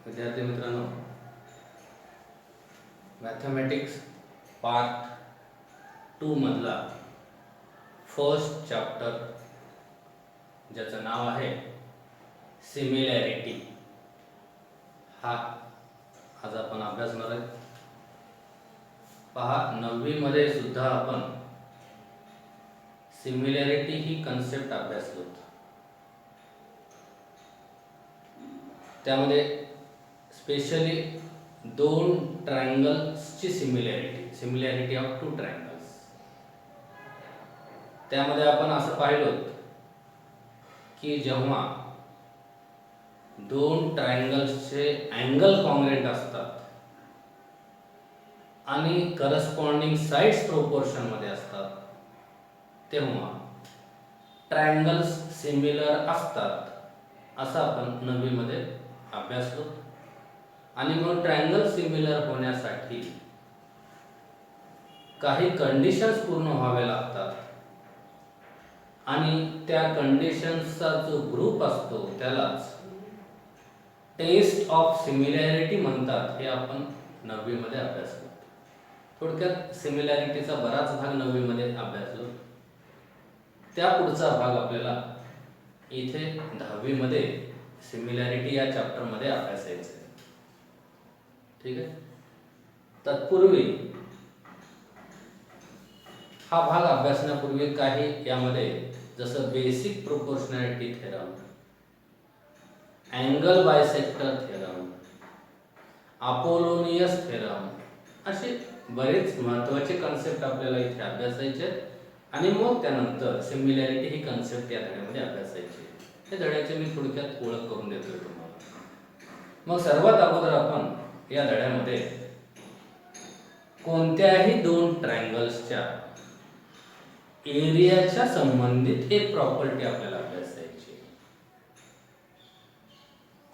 विद्यार्थी मित्रांनो, mathematics part 2 मधला फर्स्ट चॅप्टर ज्याचं नाव आहे सिमिलॅरिटी हा आज आपण अभ्यासणार आहे. पहा, 9वी मध्ये सुद्धा आपण सिमिलॅरिटी ही कन्सेप्ट अभ्यासलो होतो. त्यामध्ये स्पेशली दोन ट्रायंगल्सची सिमिलॅरिटी ऑफ टू ट्रायंगल्स, त्यामध्ये आपण असं पाहिलो की जेव्हा दोन ट्रायंगल्सचे अँगल कॉन्ग्रुएंट असतात आणि करस्पॉन्डिंग साइड्स प्रोपोर्शन मध्ये असतात तेव्हा ट्रायंगल्स सिमिलर असतात असं आपण 9वी मध्ये अभ्यासलो. आणि मग ट्रायंगल सिमिलर होण्यासाठी काही कंडिशन्स पूर्ण व्हावे लागतात आणि त्या कंडिशन्सचा जो ग्रुप असतो त्यालाच टेस्ट ऑफ सिमिलॅरिटी म्हणतात. हे आपण 9वी मध्ये अभ्यासलो. थोडक्यात सिमिलॅरिटीचा बराच भाग 9वी मध्ये अभ्यासलो. त्या पुढचा भाग आपल्याला इथे 10वी मध्ये सिमिलॅरिटी या चॅप्टर मध्ये अभ्यासायचं आहे. ठीक आहे. तत्पूर्वी हा भाग अभ्यासण्यापूर्वी काही यामध्ये जसं basic proportionality theorem, angle bisector theorem, Apollonius theorem असे बरेच महत्त्वाचे कन्सेप्ट आपल्याला इथे अभ्यासायचे आणि मग त्यानंतर सिमिलॅरिटी ही कन्सेप्ट या धड्यामध्ये अभ्यासायची. हे धड्याचे मी थोडक्यात ओळख करून देतोय तुम्हाला. मग सर्वात अगोदर आपण या धड्यामध्ये कोणत्याही दोन ट्रायंगल्सच्या एरियाच्या संबंधित एक प्रॉपर्टी आपल्याला अभ्यासायची.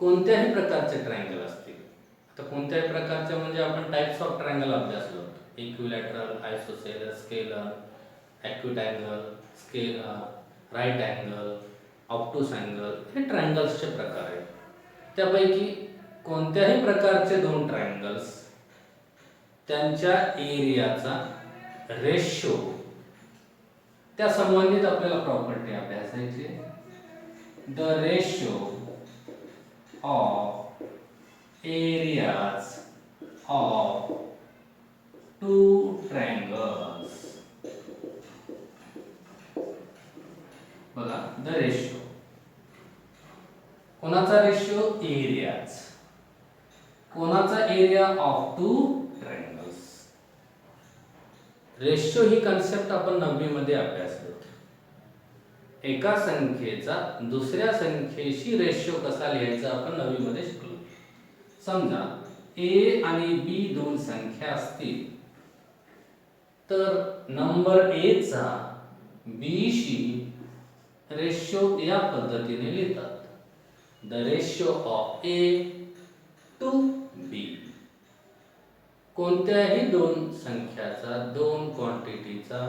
कोणत्याही प्रकारचे ट्रायंगल असतील. आता कोणत्याही प्रकारचे म्हणजे आपण टाइप्स ऑफ ट्रायंगल अभ्यासलो. Equilateral, isosceles, scalene, acute angle, scalene, right angle, obtuse angle हे ट्रायंगल्सचे प्रकार आहेत. त्यापैकी कोणत्याही प्रकारचे दोन ट्रायंगल्स त्यांच्या एरियाचा रेशो त्या संबंधित आपल्याला प्रॉपर्टी अभ्यासायची. The ratio of areas of two triangles. बघा, द रेशो कोणाचा रेशो? एरियाज. कोणाचा? Area of two triangles. Ratio ही कन्सेप्ट आपण 9वी मध्ये अभ्यासलो. एका संख्येचा दुसऱ्या संख्येशी रेशो कसा लिहायचा आपण 9वी मध्ये शिकलो. समजा ए आणि बी दोन संख्या असतील तर नंबर ए चा बी शी रेशो या पद्धतीने लिहितात. The ratio of A to B. कोणत्याही दोन संख्याचा, दोन क्वांटिटीचा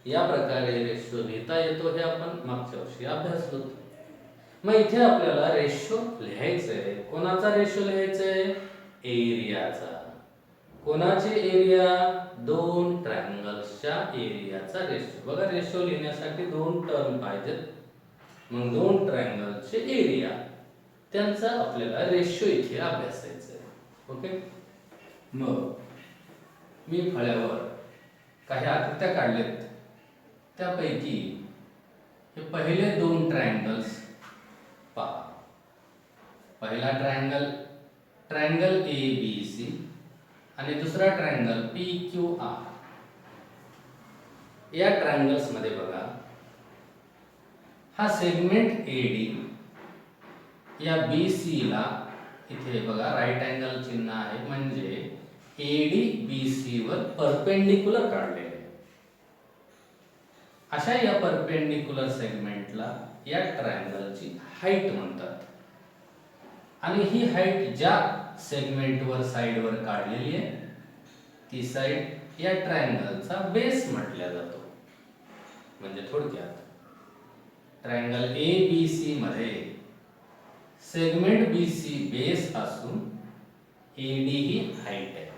या प्रकारे रेशो लिहिता येतो. हे आपण मागच्या वर्षी अभ्यासलो. मग इथे आपल्याला रेशो लिहायचंय. कोणाचा रेशो लिहायचंय? एरियाचा. कोणाचे एरिया? दोन ट्रायंगल्सच्या एरियाचा रेशो. बघा, रेशो लिहिण्यासाठी दोन टर्म पाहिजेत. मग दोन ट्रायंगलचे एरिया त्यांचा आपल्याला रेशो इथे अभ्यासायचा आहे. ओके. मग मी फळ्यावर काही आकृत्या काढलेत. त्यापैकी हे पहिले दोन ट्रायंगल्स पहा. पहिला ट्रायंगल ए बी सी आणि दुसरा ट्रायंगल पी क्यू आर. या ट्रायंगल्स मध्ये बघा, हा सेगमेंट एडी या बी सी ला इथे बघा राईट अँगल चिन्ह आहे, म्हणजे एडी बी सी वर परपेंडिक्युलर काढलेले. अशा या परपेंडिक्युलर सेगमेंटला या ट्रायंगलची हाईट म्हणतात. आणि ही हाईट ज्या सेगमेंटवर साइडवर काढलेली आहे ती साइड या ट्रायंगलचा बेस म्हटल्या जातो. म्हणजे थोडक्यात ट्रायंगल ए बी सी मध्ये सेगमेंट BC बेस असून AD ही हाईट आहे.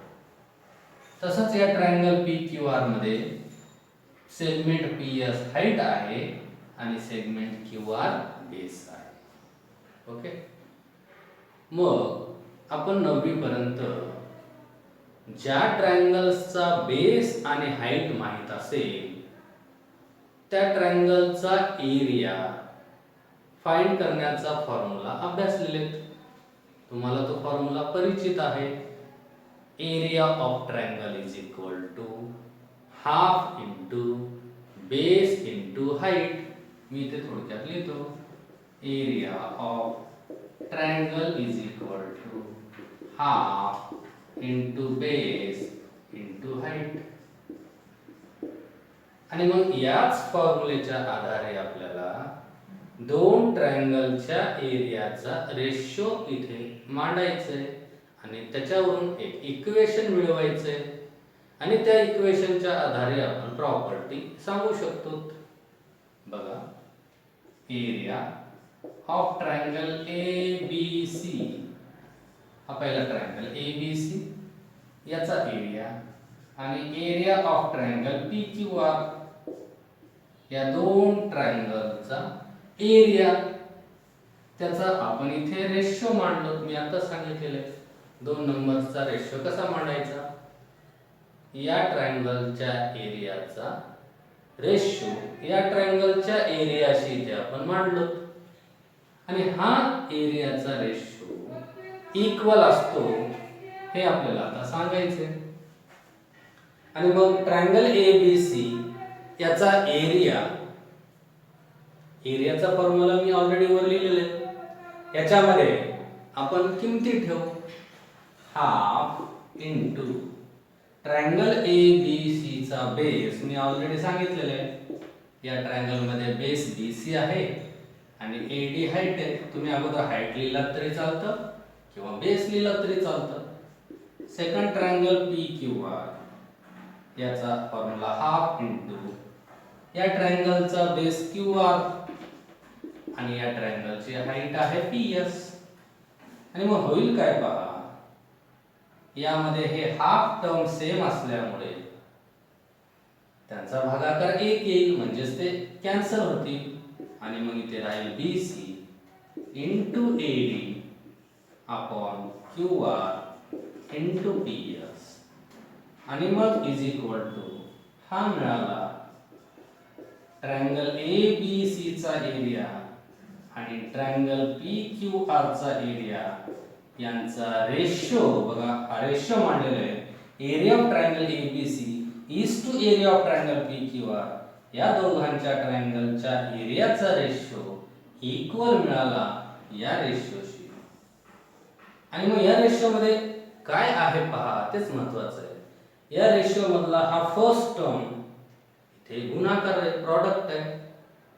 तसंच या ट्रायंगल PQR मध्ये सेगमेंट PS हाईट आहे आणि सेगमेंट QR बेस आहे. ओके. मग आपण 9वी पर्यंत ज्या ट्रायंगल्सचा बेस आणि हाईट माहित असेल त्या ट्रायंगलचा एरिया फाइंड करण्याचा फॉर्म्युला अभ्यासलेले आहेत. तुम्हाला तो फॉर्म्युला परिचित आहे. Area of triangle is equal to half into base into height. मी इथे थोडक्यात लिहितो. Area of triangle is equal to half into base into height. आणि मग याच फॉर्म्युलेच्या आधारे आपल्याला दोन ट्रायंगलच्या एरियाचा रेशो इथे मांडायचंय आणि त्याच्यावरून एक इक्वेशन मिळवायचंय आणि त्या इक्वेशनच्या आधारे आपण प्रॉपर्टी सांगू शकतो. बघा, एरिया ऑफ ट्रायंगल ABC, हा पहिला ट्रायंगल ABC, याचा एरिया आणि एरिया ऑफ ट्रायंगल PQR, या दोन ट्रायंगलचा एरिया, त्याचा आपण इथे रेशो मांडलो. मी आता सांगितलेलं आहे 2 नंबरचा रेशो कसा मांडायचा. या ट्रायंगलच्या एरियाचा रेशो या ट्रायंगलच्या एरियाशी इथे आपण मांडलो आणि हा एरियाचा रेशो इक्वल असतो हे आपल्याला आता सांगायचे. आणि मग ट्रायंगल ABC याचा एरियाचा फॉर्म्युला मी ऑलरेडी वर लिहिलेला आहे. याच्यामध्ये आपण किमती ठेवू. हाफ इंटू ट्रायंगल ABC चा बेस मी ऑलरेडी सांगितलेलं आहे. या ट्रायंगल मध्ये बेस BC आहे आणि AD हाईट आहे. तुम्ही अगोदर हाईट लिहिलात तरी चालतं किंवा बेस लिहिला तरी चालतं. सेकंड ट्रायंगल PQR, याचा फॉर्म्युला हाफ इंटू या ट्रायंगलचा बेस QR आणि या ट्रायंगलची हाईट आहे PS. आणि मग होईल काय पहा, यामध्ये हे हाफ टर्म सेम असल्यामुळे त्यांचा भागाकार 1 येईल, म्हणजेच ते कॅन्सल होतील आणि मग इथे राहील BC into AD upon QR into PS आणि मग इज इक्वल टू हा मिळाला ट्रायंगल ABC चा एरिया आणि ट्रायंगल PQR चा एरिया यांचा रेशो. बघा, हा रेशो मांडलेला आहे. Area of triangle ABC is to area of triangle PQR, या दोघांच्या ट्रायंगलच्या एरियाचा रेशो इक्वल मिळाला या रेशोशी. आणि मग या रेशो मध्ये काय आहे पहा, तेच महत्त्वाचं आहे. या रेशो मधला हा फर्स्ट टर्म इथे गुणाकार आहे, प्रॉडक्ट आहे.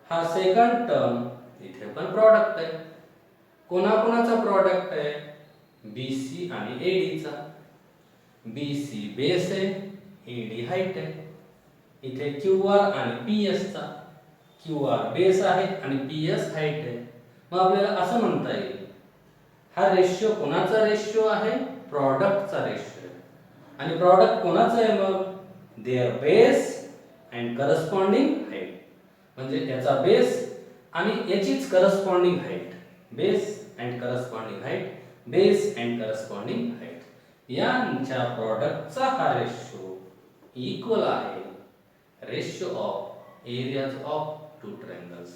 हा सेकंड टर्म इथे पण प्रॉडक्ट आहे. कोणाकोणाचा प्रॉडक्ट आहे? BC आणि AD चा. BC बेस आहे, AD हाईट आहे. इथे QR आणि PS चा. QR बेस आहे आणि PS हाईट आहे. मग आपल्याला असं म्हणता येईल हा रेशो कोणाचा रेशो आहे? प्रॉडक्टचा रेशो आहे. आणि प्रॉडक्ट कोणाचा आहे मग? Their base and corresponding height. म्हणजे याचा बेस आणि याचीच corresponding height. Base and corresponding height, base and corresponding height, यांच्या प्रॉडक्टचा हा रेशो इक्वल आहे ratio of areas of two triangles.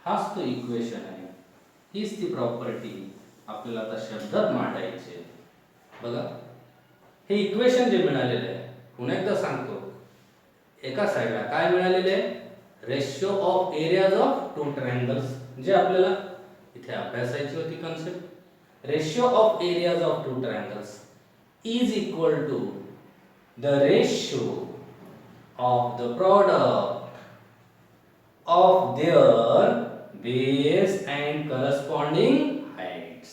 हाच तो इक्वेशन आहे. हीच ती प्रॉपर्टी आपल्याला आता शब्दात मांडायची आहे. बघा, हे इक्वेशन जे मिळालेले आहे, पुन्हा एकदा सांगतो. एका साइडला काय मिळालेले आहे? Ratio of areas of two triangles, जे आपल्याला इथे अभ्यासायची होती concept. Ratio of areas of two triangles is equal to the ratio of the product of their base and corresponding heights.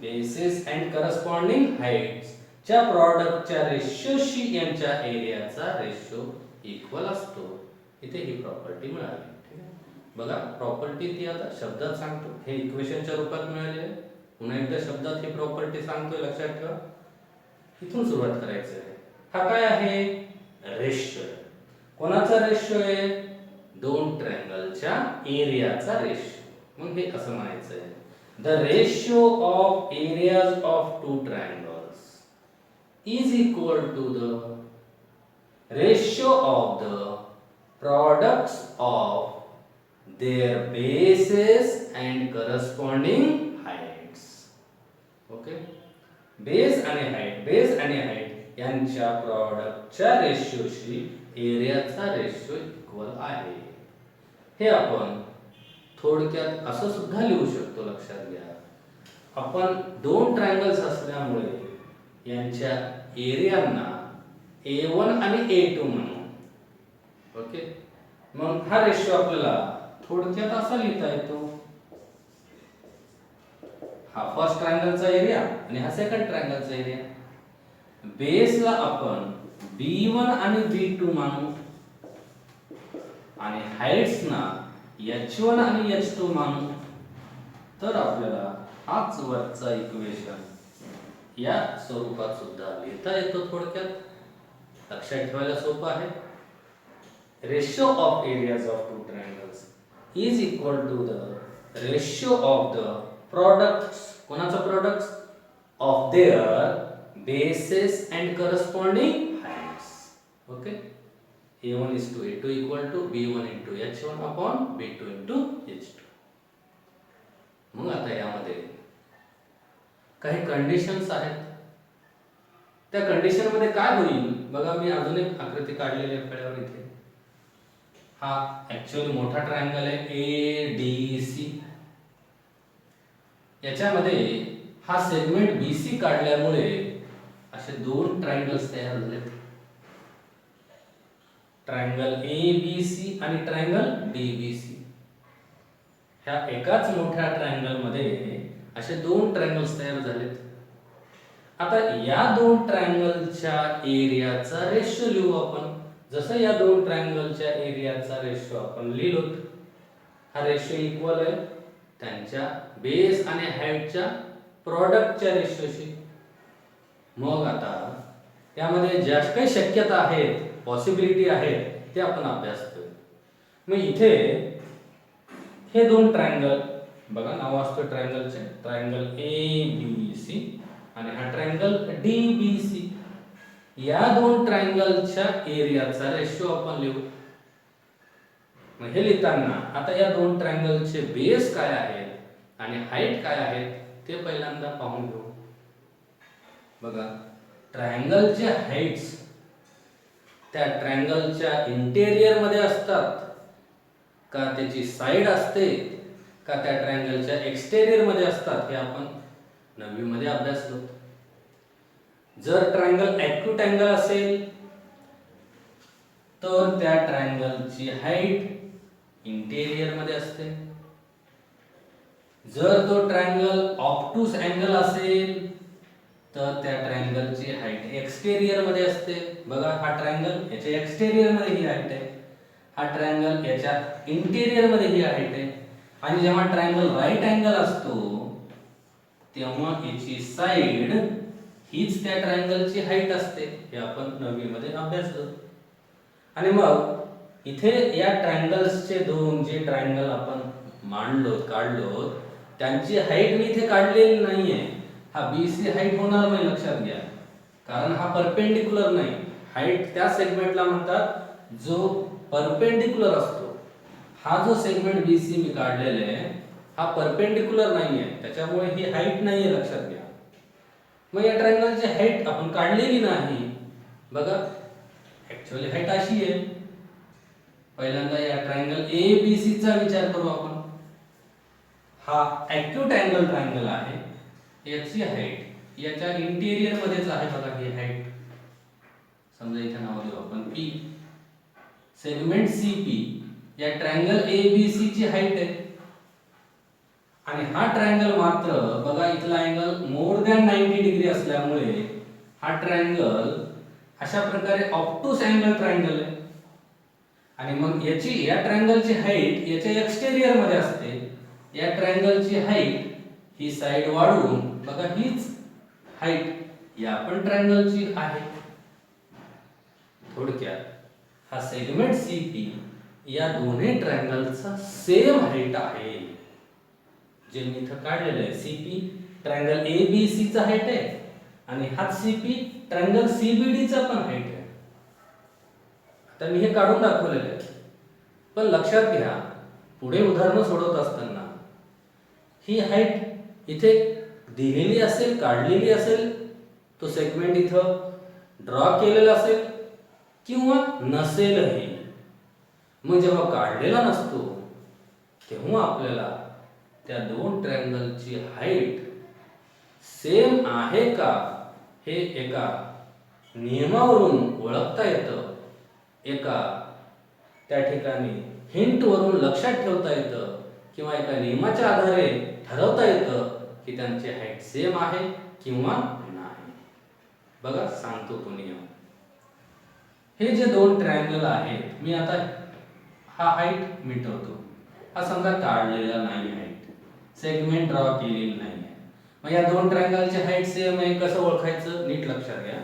Bases and corresponding heights च्या प्रॉडक्टच्या रेशोशी यांच्या एरियाचा ratio equal असतो. इथे ही प्रॉपर्टी मिळाली. ठीक आहे. बघा प्रॉपर्टी ती आता शब्दात सांगतो, हे इक्वेशनच्या रूपात मिळाले आहे. पुन्हा एकदा शब्दात ही प्रॉपर्टी सांगतोय, लक्षात ठेवा. इथून सुरुवात करायचं आहे. हा काय आहे? रेशो. कोणाचा रेशो आहे? दोन ट्रायंगलच्या एरियाचा रेशो. मग हे असं म्हणायचं आहे, the ratio of areas of two triangles is equal to the ratio of the products of their bases and corresponding heights. Okay, base आणि हाईट यांच्या प्रॉडक्टच्या रेशोशी एरियाचा रेशो इक्वल आहे. हे आपण थोडक्यात असं सुद्धा लिहू शकतो, लक्षात घ्या. आपण दोन ट्रायंगल्स असल्यामुळे यांच्या एरियांना A1 आणि A2 म्हणू. ओके, मग हा रेशो आपल्याला थोडक्यात असा लिहिता येतो, हा फर्स्ट ट्रायंगलचा एरिया आणि हा सेकंड ट्रायंगलचा एरिया. बेसला आपण B1 आणि B2 मानू आणि हाईट्सना H1 आणि H2 मानू. तर आपल्याला हाच वरचा इक्वेशन या स्वरूपात सुद्धा लिहिता येतो. थोडक्यात लक्षात ठेवायला सोपं आहे. Ratio of areas of two triangles is equal to the ratio of the products, कोणाचा products of their bases and corresponding heights. Okay, A1 is to A2 equal to B1 into H1 upon B2 into H2. मग आता यामध्ये काही conditions आहेत. त्या condition मध्ये काय होईल बघा, मी अजून एक आकृती काढलेली आहे फळ्यावर इथे. हा ऍक्च्युअली मोठा ट्रायंगल आहे ADC. याच्यामध्ये हा सेगमेंट BC काढल्यामुळे असे दोन ट्रायंगल्स तयार झाले, ट्रायंगल ABC आणि ट्रायंगल DBC. ह्या एकाच मोठ्या ट्रायंगल मध्ये असे दोन ट्रायंगल्स तयार झालेत. आता या दोन ट्रायंगलच्या एरियाचा रेशो लिहू आपण. जसं या दोन ट्रायंगलच्या एरियाचा रेशो आपण लिहिलो, हा रेशो इक्वल आहे त्यांच्या बेस आणि हाईटच्या प्रॉडक्टच्या रेशोशी. मग आता त्यामध्ये ज्या काही शक्यता आहेत, पॉसिबिलिटी आहेत, ते आपण अभ्यासतोय. मग इथे हे दोन ट्रायंगल बघा, नाव असतं ट्रायंगलचे, ट्रायंगल ABC आणि हा ट्रायंगल DBC. या दोन ट्रायंगलच्या एरियाचा रेशो आपण लिहू. मग हे लिहिताना आता या दोन ट्रायंगलचे बेस काय आहेत आणि हाईट काय आहेत ते पहिल्यांदा पाहून घेऊ. बघा, ट्रायंगलचे हाईट्स त्या ट्रायंगलच्या इंटेरियर मध्ये असतात का त्याची साइड असते का त्या ट्रायंगलच्या एक्सटेरियर मध्ये असतात, हे आपण 9वी मध्ये अभ्यासलो. जर ट्रायंगल ॲक्यूट अँगल असेल तर त्या ट्रायंगलची हाईट इंटेरियर मध्ये असते. जर तो ट्रायंगल ऑब्टूस अँगल असेल तर त्या ट्रायंगलची हाईट एक्सटेरियर मध्ये असते. बघा, हा ट्रायंगल याच्या एक्सटेरियर मध्ये ही हाईट आहे, हा ट्रायंगल याच्या इंटेरियर मध्ये ही हाईट आहे. आणि जेव्हा ट्रायंगल राईट अँगल असतो तेव्हा याची साइड हीच त्या ट्रायंगलची हाईट असते. हे आपण 9वी मध्ये अभ्यासलो. आणि मग इथे या ट्रायंगल्सचे दोन जे ट्रायंगल आपण मांडलो काढलो त्यांची हाईट मी इथे काढलेली नाहीये. हा BC हाईट होणार नाही, लक्षात घ्या, कारण हा परपेंडिक्युलर नाही. हाईट त्या सेगमेंटला म्हणतात जो परपेंडिक्युलर असतो. हा जो सेगमेंट BC मी काढलेला आहे हा परपेंडिक्युलर नाहीये, त्याच्यामुळे ही हाईट नाहीये, लक्षात घ्या. मग या ट्रायंगलची हाईट आपण काढलेली नाही. बघा, ऍक्च्युअली हाईट अशी आहे. पहिल्यांदा या ट्रायंगल ABC चा विचार करू आपण. हा ॲक्यूट अँगल ट्रायंगल आहे, याची हाईट याच्या इंटेरियर मध्येच आहे. बघा, ही हाईट समजा इथे नाव देऊ आपण P. सेगमेंट CP या ट्रायंगल ABC ची हाईट आहे. आणि हा ट्रायंगल मात्र बघा, इथला अँगल मोर दॅन 90 डिग्री असल्यामुळे हा ट्रायंगल अशा प्रकारे ऑब्टूस अँगल ट्रायंगल आहे. आणि मग याची या ट्रायंगलची हाईट याच्या एक्सटेरियर मध्ये असते. या ट्रायंगलची हाईट ही साइड वाढवून बघा हीच हाईट या पण ट्रायंगलची आहे. थोडक्यात हा सेगमेंट सीपी या दोन्ही ट्रायंगलचा सेम हाईट आहे. जे मी इथं काढलेलं आहे सीपी ट्रायंगल एबीसी चा हाईट आहे आणि हा सीपी ट्रायंगल सीबीडी चा पण हाईट आहे. आता मी हे काढून दाखवलेलं आहे. पण लक्षात घ्या पुढे उदाहरणं सोडवत असताना ही हाईट इथे दिलेली असेल, काढलेली असेल, तो सेगमेंट इथं ड्रॉ केलेला असेल किंवा नसेलही. मग जेव्हा काढलेला नसतो तेव्हा आपल्याला त्या दोन ट्रायंगलची हाईट सेम आहे का हे एका नियमावरून ओळखता येतं, एका त्या ठिकाणी हिंट वरून लक्षात ठेवता येतं किंवा एका नियमाच्या आधारे ठरवता येतं की त्यांची हाईट सेम आहे किंवा नाही. बघा सांगतो तो नियम. हे जे दोन ट्रायंगल आहेत मी आता हा हाईट मिटवतो. हा समजा काढलेला नाही हाईट, सेगमेंट ड्रॉ केलेली नाही आहे. मग या दोन ट्रायंगलची हाईट सेम आहे कसं ओळखायचं नीट लक्षात घ्या.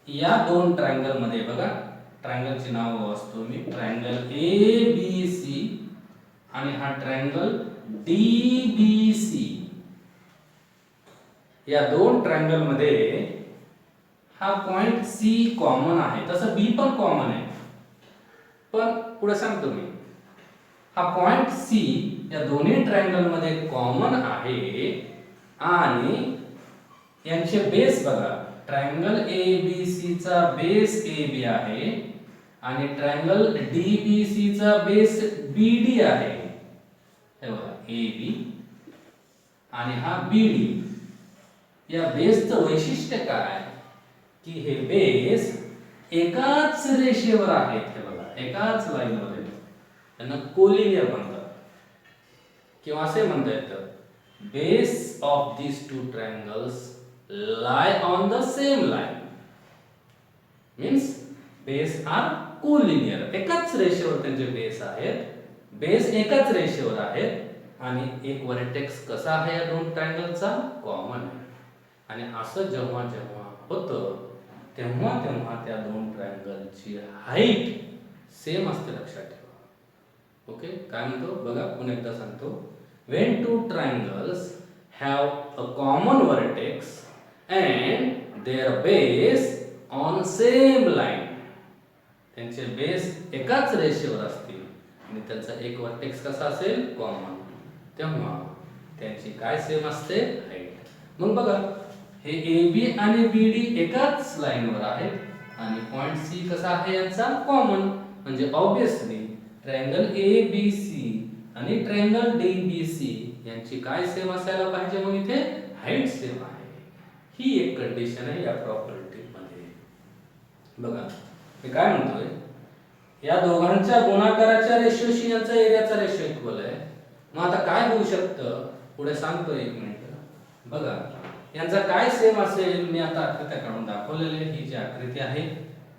या दोन ट्रायंगल मध्ये बघा ट्रायंगलचे नाव वाचतो मी. ट्रायंगल ए बी सी आणि हा ट्रायंगल डी बी सी. या दोन ट्रायंगल मध्ये हा पॉइंट सी कॉमन आहे, तसं बी पण कॉमन आहे. पण पुढे सांगतो मी हा पॉइंट सी या दोन्ही ट्रायंगल मध्ये कॉमन आहे आणि यांचे बेस बघा. ट्रायंगल ए बी सी चा बेस ए बी आहे आणि ट्रायंगल डी बी सी चा बेस बी डी आहे. हे बघा ए बी आणि हा बी डी. या बेसचं वैशिष्ट्य काय की हे बेस एकाच रेषेवर आहेत. हे बघा एकाच लाईनवर आहेत. त्यांना कोलिनियर म्हणतात किंवा असे म्हणता येतं base of these two triangles lie on the same line. means base are collinear. एकाच रेषेवर त्यांचे बेस आहेत. बेस एकाच रेषेवर आहेत आणि एक वर्टेक्स कसा आहे या दोन ट्रायंगलचा कॉमन आहे. आणि असं जेव्हा जेव्हा होतं तेव्हा तेव्हा त्या दोन ट्रायंगलची हाईट सेम असते लक्षात ठेवा. ओके काय म्हणतो बघा पुन्हा एकदा सांगतो. when two triangles have a common vertex and their base on same line. त्यांचे बेस एकाच रेषेवर असतील आणि त्यांचा एक वर्टेक्स कसा असेल कॉमन, तेव्हा त्यांची काय सेम असते हाईट. मग बघा हे ए बी आणि बी डी एकाच लाईनवर आहेत आणि पॉइंट सी कसा आहे यांचा कॉमन. म्हणजे obviously triangle A B C आणि ट्रायंगल डी बी सी यांची काय सेम असायला पाहिजे. मग इथे हाईट सेम आहे. ही एक कंडिशन आहे या प्रॉपर्टी मध्ये. बघा मी काय म्हणतोय या दोघांच्या गुणाकाराच्या रेशोशी यांचा एरियाचा रेशो इक्वल आहे. मग आता काय होऊ शकतं पुढे सांगतो एक मिनिट. बघा यांचा काय सेम असेल मी आता आकृत्या काढून दाखवलेले. ही जी आकृती आहे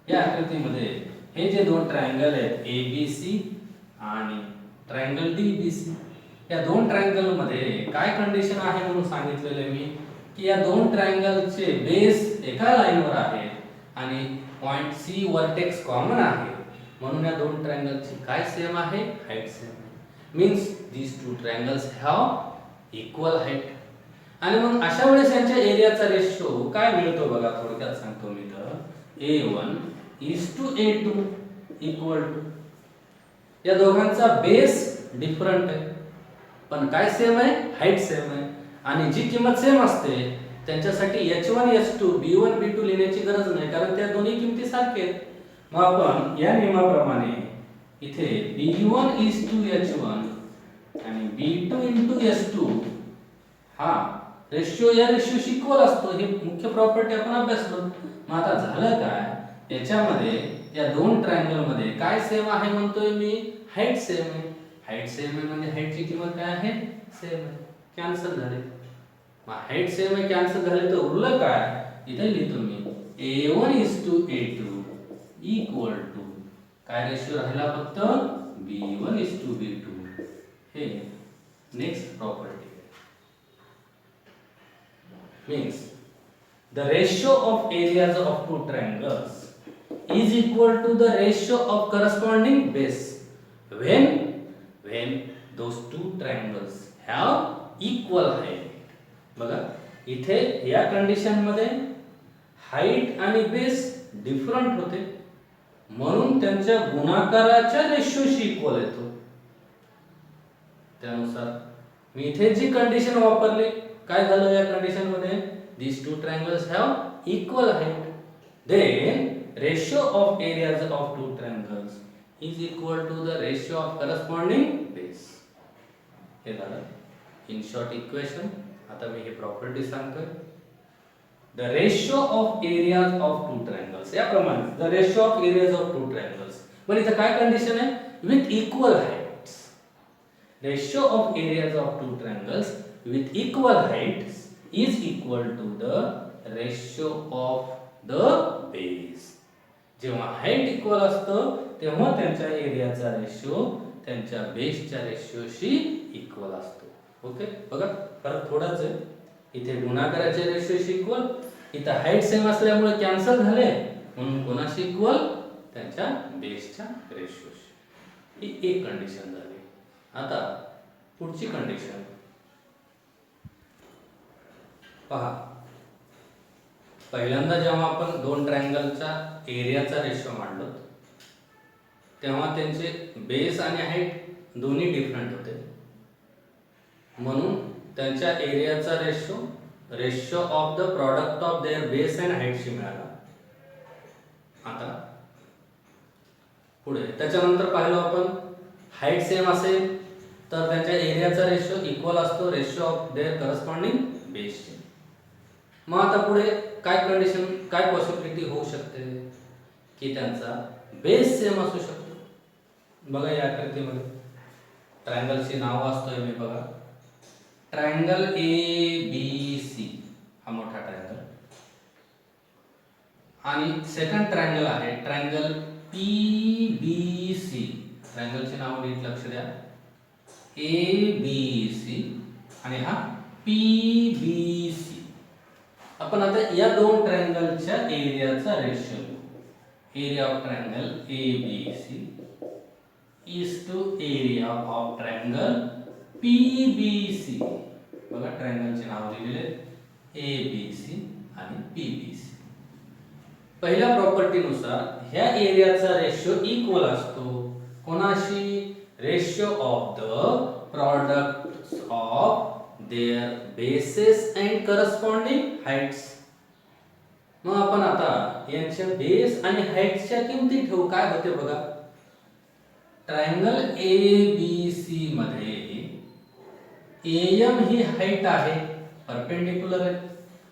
या आकृतीमध्ये हे जे दोन ट्रायंगल आहेत ए बी सी आणि ट्रायंगल डी बी सी या दोन ट्रायंगल मध्ये काय कंडिशन आहे म्हणून सांगितलेले मी की या दोन ट्रायंगलचे बेस एका लाईनवर आहेत आणि पॉइंट सी वर्टेक्स कॉमन आहे. म्हणून या दोन ट्रायंगलची काय सेम आहे हाईट सेम आहे. Means these two triangles have equal height. आणि मग अशा वेळेस यांच्या एरियाचा रेशो काय मिळतो बघा थोडक्यात सांगतो मी. तर A1 A2 इक्वल टू या दोघांचा बेस डिफरंट आहे पण काय सेम आहे हाईट सेम आहे. आणि जी किंमत सेम असते त्यांच्यासाठी H1 H2 B1 B2 लिहिण्याची गरज नाही कारण त्या दोन्ही किमती सारख्या आहेत. मग आपण या नियमाप्रमाणे इथे B1 H1 आणि B2 H2 हा रेशिओ या रेशिओशी इक्वल असतो. ही मुख्य प्रॉपर्टी आपण अभ्यासलो. मग आता झालं काय याच्यामध्ये या दोन ट्रायंगल मध्ये काय सेम आहे म्हणतोय मी हाईट सेम आहे. हाईट सेम आहे म्हणजे हाईटची किंमत काय आहे सेम आहे. कॅन्सल झाले. मग हाईट सेम आहे कॅन्सल झाले तर उरलं काय इथे लिहितो मी A1 A2 इक्वल टू काय रेशो राहिला फक्त B1:B2. हे next property means the ratio of areas of two triangles is equal to the ratio of corresponding base when those two triangles have equal height. बघा इथे या condition मध्ये height आणि base different होते म्हणून त्यांच्या गुणाकाराच्या रेशोशी इक्वल येतो. त्यानुसार मी इथे जी कंडिशन वापरली काय झालं या कंडिशन मध्ये these two triangles have equal height, then ratio of areas of two triangles is equal to the ratio of corresponding base. हे झालं इन शॉर्ट इक्वेशन. आता मी हे प्रॉपर्टी सांगतोय. the ratio of areas of two triangles याप्रमाणे the ratio of areas of two triangles पण इथे काय condition आहे with equal heights. ratio of areas of two triangles with equal heights is equal to the ratio of the base. जेव्हा height equal असतं तेव्हा त्यांच्या एरियाचा रेशो त्यांच्या बेसच्या रेशोशी इक्वल असतो. ओके बघा फरक थोडाच आहे. इथे गुणाकाराच्या रेशोशी इक्वल, इथे हाईट सेम असल्यामुळे कॅन्सल झाले म्हणून कोणाशी इक्वल त्यांच्या बेसच्या रेशोशी. ही एक कंडिशन झाली. आता पुढची कंडिशन पहा. पहिल्यांदा जेव्हा आपण दोन ट्रायंगलचा एरियाचा रेशो मांडलो तेव्हा त्यांचे बेस आणि हाईट दोन्ही डिफरंट होते म्हणून त्यांच्या एरियाचा ratio of the product of their base and हाईटशी मिळाला. आता पुढे त्याच्यानंतर पाहिलं आपण हाईट सेम असेल तर त्यांच्या एरियाचा रेशो इक्वल असतो रेशो ऑफ देअर करस्पॉन्डिंग बेसशी. मग आता पुढे काय कंडिशन काय पॉसिबिलिटी होऊ शकते की त्यांचा बेस सेम असू शकतो. बघा या आकृतीमध्ये ट्रायंगलचे नाव वाचतोय मी. बघा ट्रायंगल ABC हा मोठा ट्रायंगल आणि सेकंड ट्रायंगल आहे ट्रायंगल PBC. ट्रायंगलचे नाव नीट लक्ष द्या. ABC आणि हा PBC. आपण आता या दोन ट्रायंगलच्या एरियाचा ratio area of triangle ABC is to area of triangle PBC. बघा ट्रायंगलचे नाव दिलेले ABC आणि PBC. पहिल्या प्रॉपर्टीनुसार ह्या एरियाचा रेशो इक्वल असतो कोणाशी ratio of the products of their bases and corresponding heights. मग आपण आता यांच्या बेस आणि हाईटच्या किमती ठेवू. काय होते बघा ट्रायंगल ABC मध्ये AM ही हाईट आहे परपेंडिक्युलर आहे.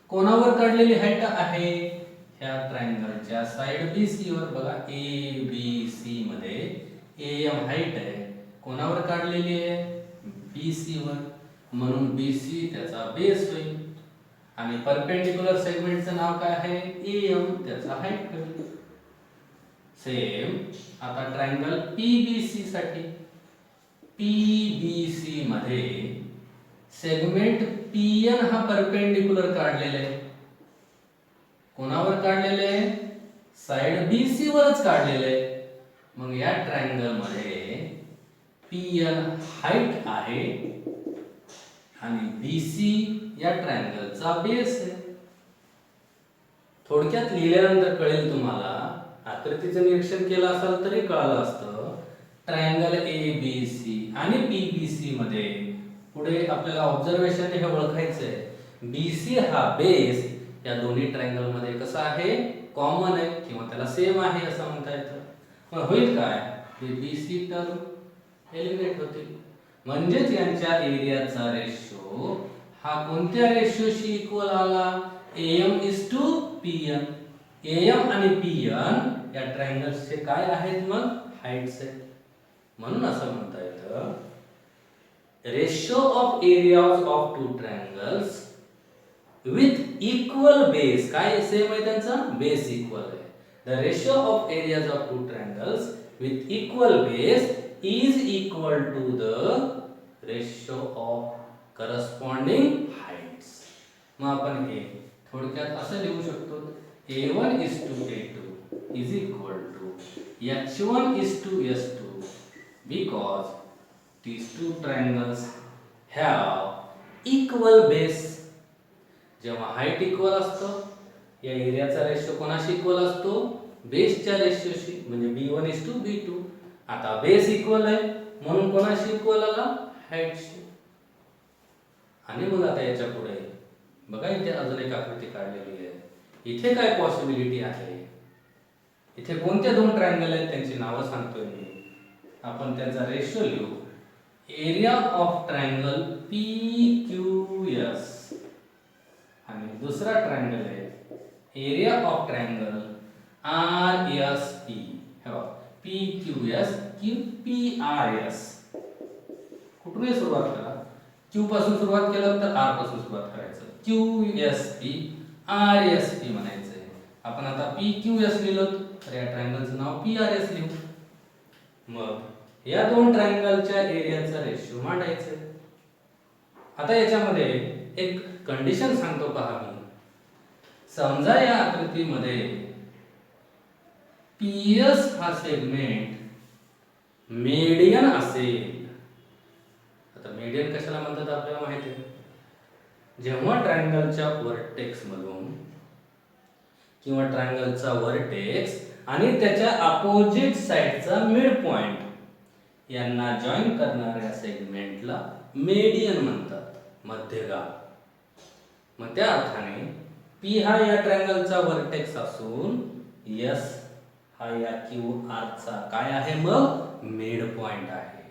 कोणावर काढलेली हाईट आहे ह्या ट्रायंगलच्या साइड BC वर. बघा ABC मध्ये AM हाईट आहे कोणावर काढलेली आहे BC वर म्हणून BC त्याचा बेस होईल आणि परपेंडिक्युलर सेगमेंटचं नाव काय आहे AM त्याचा हाईट होईल. सेम आता ट्रायंगल PBC साठी PBC मध्ये सेगमेंट PN हा परपेंडिक्युलर काढलेला आहे. कोणावर काढलेले आहे साइड BC वरच काढलेले आहे. मग या ट्रायंगल मध्ये PN हाईट आहे आणि BC या ट्रायंगलचा बेस आहे. थोडक्यात लिहिल्यानंतर कळेल तुम्हाला. आकृतीचं निरीक्षण केलं असाल तरी कळालं असतं. ट्रायंगल ABC आणि PBC मध्ये पुढे आपल्याला ऑब्झर्वेशन हे ओळखायचं आहे. BC हा बेस या दोन्ही ट्रायंगल मध्ये कसा आहे कॉमन आहे किंवा त्याला सेम आहे असं म्हणता येतं. पण होईल काय BC टर्म एलिमिनेट होतील म्हणजेच यांच्या एरियाचा रेशो हा कोणत्या रेशोशी इक्वल आला AM:PN. AM आणि PN या ट्रायंगल्सचे काय आहेत मग हाईट्स आहेत. म्हणून असं म्हणता येतं ratio of areas of two triangles with equal base. काय सेम आहे त्यांचा बेस इक्वल आहे. The ratio of areas of two triangles with equal base is equal to the ratio of corresponding heights. मग आपण हे थोडक्यात असं लिहू शकतो a1 is to a2 is equal to h1 is to s2 because these two triangles have equal base. जेव्हा height equal असतो या एरियाचा रेशो कोणाशी इक्वल असतो बेसच्या रेशोशी म्हणजे b1 is to b2. आता बेस इक्वल आहे म्हणून कोणाशी इक्वल आला हाईटशी. आणि मग आता याच्या पुढे बघा इथे अजून एक आकृती काढलेली आहे. इथे काय पॉसिबिलिटी आहे इथे कोणत्या दोन ट्रायंगल आहेत त्यांची नावं सांगतोय मी. आपण त्यांचा रेशो लिहू. एरिया ऑफ ट्रायंगल PQS आणि दुसरा ट्रायंगल आहे एरिया ऑफ ट्रायंगल RSE. हे PQS की PRS. कुठूनही सुरुवात करा. Q पासून सुरुवात केलं तर R पासून सुरुवात करायचं. QSP RSP म्हणायचं आहे. आपण आता PQS लिहिलो तर या ट्रायंगलचं नाव PRS लिहू. मग या दोन ट्रायंगलच्या एरियाचा रेशो मांडायचा. आता याच्यामध्ये एक कंडिशन सांगतो पहा मी. समजा या आकृतीमध्ये PS हा सेगमेंट मीडियन असेल. आता मीडियन कशाला म्हणतात आपल्याला माहिती आहे. जेव्हा ट्रायंगलच्या व्हर्टेक्स मधून किंवा ट्रायंगलचा व्हर्टेक्स आणि त्याच्या अपोजिट साइडचा मिड पॉइंट यांना जॉइन करणाऱ्या सेगमेंटला मीडियन म्हणतात, मध्यगाव. मग त्या अर्थाने P हा या ट्रायंगलचा व्हर्टेक्स असून S हा या QR चा काय आहे मग मिड पॉइंट आहे.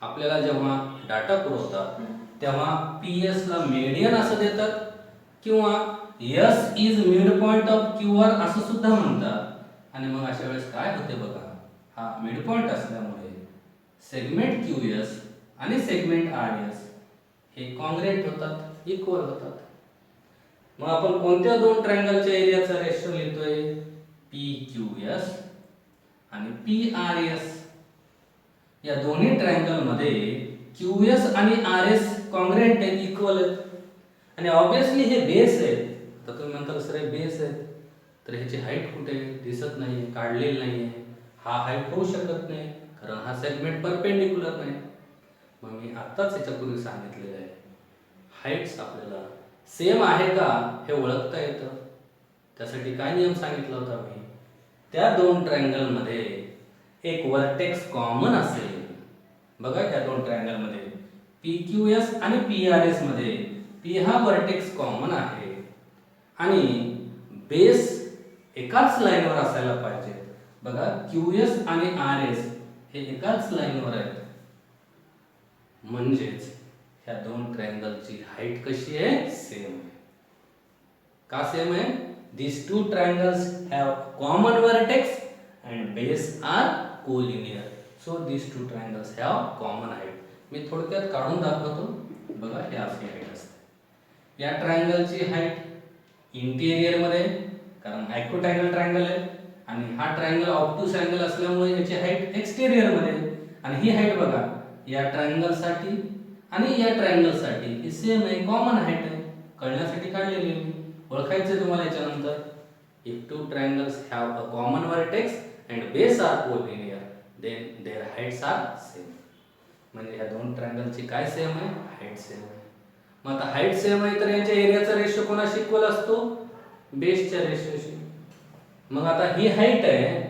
आपल्याला जेव्हा डाटा पुरवतात तेव्हा PS ला मीडियन असं देतात किंवा S is mid point of QR असं सुद्धा म्हणतात. आणि मग अशा वेळेस काय होते बघा, हा मिड पॉइंट असल्यामुळे सेगमेंट QS आणि सेगमेंट RS हे कॉन्ग्रेंट होतात, इक्वल होतात. मग आपण कोणत्या दोन ट्रायंगलच्या एरियाचा रेशो लिहितोय PQS आणि PRS. या दोन्ही ट्रायंगल मध्ये QS आणि RS कॉन्ग्रेंट आहेत, इक्वल आहेत. आणि ऑब्वियसली हे बेस आहेत. आता तुम्ही म्हणता सर हे बेस आहेत तर ह्याची हाईट कुठे दिसत नाही, काढलेली नाही आहे. हा हाईट होऊ शकत नाही कारण हा सेगमेंट परपेंडिक्युलर नाही. मग मी आत्ताच याच्यापूर्वी सांगितलेलं आहे हाईट्स आपल्याला सेम आहे का हे ओळखता येतं. त्यासाठी काय नियम सांगितला होता मी, त्या दोन ट्रायंगल मध्ये एक व्हर्टेक्स कॉमन असेल. बघा या दोन ट्रायंगल मध्ये PQS आणि PRS मध्ये P हा व्हर्टेक्स कॉमन आहे आणि बेस एकाच लाईनवर असायला पाहिजे. बघा QS आणि RS हे एकाच लाईनवर आहेत. म्हणजेच ह्या दोन ट्रायंगलची हाईट कशी आहे, सेम आहे. का सेम आहे? these two triangles have common vertex and base are collinear, so these two triangles have common height. मी थोडक्यात काढून दाखवतो. बघा हे अशी हाईट असते. या ट्रायंगलची हाईट इंटिरियर मध्ये कारण आयकोटॅंगल ट्रायंगल आहे आणि हा ट्रायंगल ऑब्ट्यूस अँगल असल्यामुळे याची हाईट एक्सटेरियर मध्ये. आणि ही हाईट बघा या ट्रायंगल साठी आणि या ट्रायंगल साठी ही सेम आहे, कॉमन हाईट आहे. कळण्यासाठी काढलेली आहे. ओळखायचं तुम्हाला याच्यानंतर. if two triangles have a common vertex and base are collinear then their heights are same. म्हणजे ह्या दोन ट्रायंगलची काय सेम आहे, हाईट सेम आहे. मग आता हाईट सेम आहे तर यांच्या एरियाचा रेशो कोणाशी इक्वल असतो, बेसच्या रेशोशी. मग आता ही हाईट आहे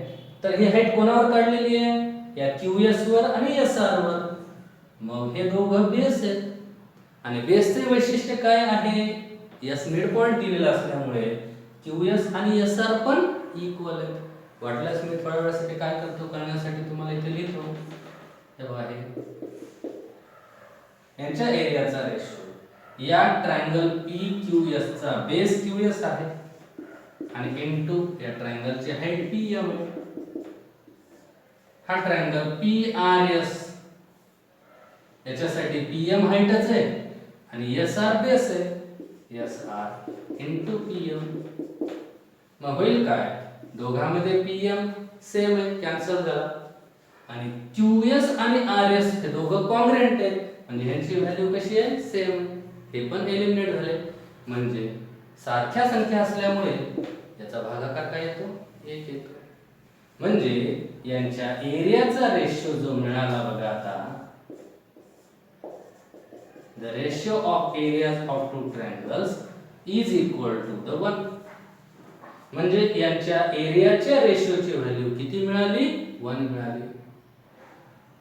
तर ही हाईट कोणावर काढलेली आहे, या QS वर आणि SR वर. मग हे दोघं बेस आहेत आणि बेसचे वैशिष्ट्य काय आहे, S मिड पॉइंट दिलेला असल्यामुळे QS आणि SR पण इक्वल आहेत. वाटल्यास मी थोड्या वेळासाठी काय करतो करण्यासाठी तुम्हाला इथे लिहितो. हे बघा हे यांच्या एरियाचा रेशो या ट्रायंगल PQS चा बेस QS आहे आणि इनटू या ट्रायंगलची हाईट PM आहे. हा ट्रायंगल PRS याच्यासाठी PM हाईटच आहे आणि SR बेस आहे. SR into PM. मग होईल काय, दोघांमध्ये PM सेम आहे, कॅन्सल झाला. आणि QS आणि RS हे दोघं कॉन्ग्रेंट आहेत, म्हणजे ह्यांची व्हॅल्यू कशी आहे, सेम. हे पण एलिमिनेट झाले. म्हणजे सारख्या संख्या असल्यामुळे याचा भागाकार काय येतो, 1 येतो. म्हणजे यांच्या एरियाचा रेशो जो मिळाला बघा आता, the ratio of areas of two triangles is equal to the 1. म्हणजे यांच्या एरियाच्या रेशोची व्हॅल्यू किती मिळाली, 1 मिळाली.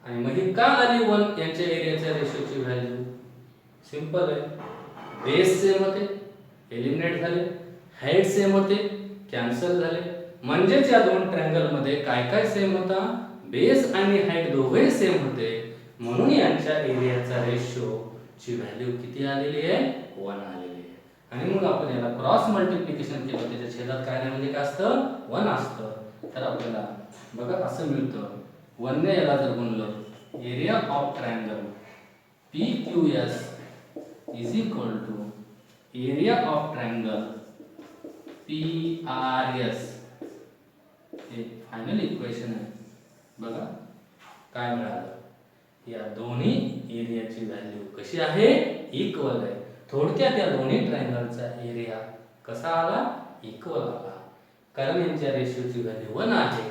आणि मग ही का आली 1 यांच्या एरियाच्या रेशोची व्हॅल्यू? सिंपल आहे, बेस सेम होते, एलिमिनेट झाले. हाईट सेम होते, कॅन्सल झाले. म्हणजेच या दोन ट्रायंगल मध्ये काय काय सेम होता, बेस आणि हाईट दोघेही सेम होते. म्हणून यांच्या एरियाचा रेशो ची व्हॅल्यू किती आलेली आहे, 1 आलेली आहे. आणि मग आपण याला क्रॉस मल्टिप्लिकेशन केलं, त्याच्या छेदात काय नाही म्हणजे काय असतं, 1 असतं. तर आपल्याला बघा असं मिळतं, 1 ने याला जर गुणलं, area of triangle PQS is equal to area of triangle PRS. हे फायनल इक्वेशन आहे. बघा काय मिळालं, या दोन्ही एरियाची व्हॅल्यू कशी आहे, इक्वल आहे. थोडक्यात या दोन्ही ट्रायंगलचा एरिया कसा आला, इक्वल आला. कारण यांच्या रेशोची व्हॅल्यू 1 आहे.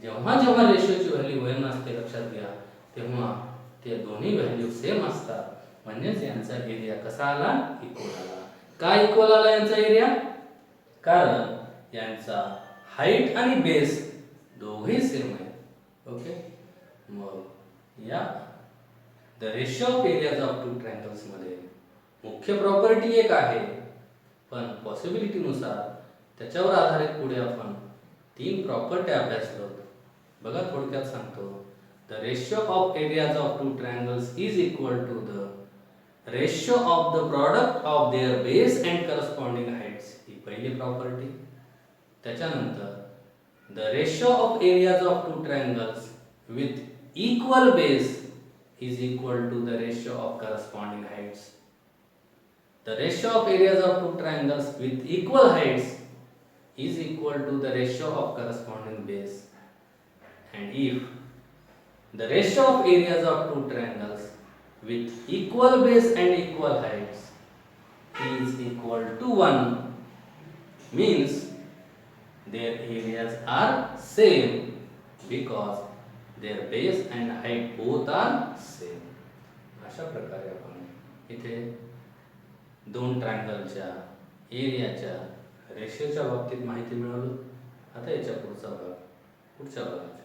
जेव्हा जेव्हा रेशोची व्हॅल्यू 1 असते, लक्षात घ्या, तेव्हा ते दोन्ही व्हॅल्यू सेम असतात. म्हणजेच यांचा एरिया कसा आला, इक्वल आला. का इक्वल आला यांचा एरिया? कारण यांचा हाईट आणि बेस दोघेही सेम आहे. ओके, मग या the ratio of areas of two triangles मध्ये मुख्य प्रॉपर्टी एक आहे, पण पॉसिबिलिटी नुसार त्याच्यावर आधारित पुढे आपण 3 प्रॉपर्टी अभ्यासलो. बघा थोडक्यात सांगतो. The ratio of areas of two triangles is equal to the ratio of the product of their base and corresponding heights, ही पहिली प्रॉपर्टी. त्याच्यानंतर the ratio of areas of two triangles with equal base is equal to the ratio of corresponding heights. The ratio of areas of two triangles with equal heights is equal to the ratio of corresponding base. And if the ratio of areas of two triangles with equal base and equal heights is equal to 1, means their areas are same because their base and height both are same. अशा प्रकारे आपण इथे दोन ट्रायंगलच्या एरियाच्या रेशोच्या बाबतीत माहिती मिळवली. आता याच्या पुढचा भाग पुढच्या भागात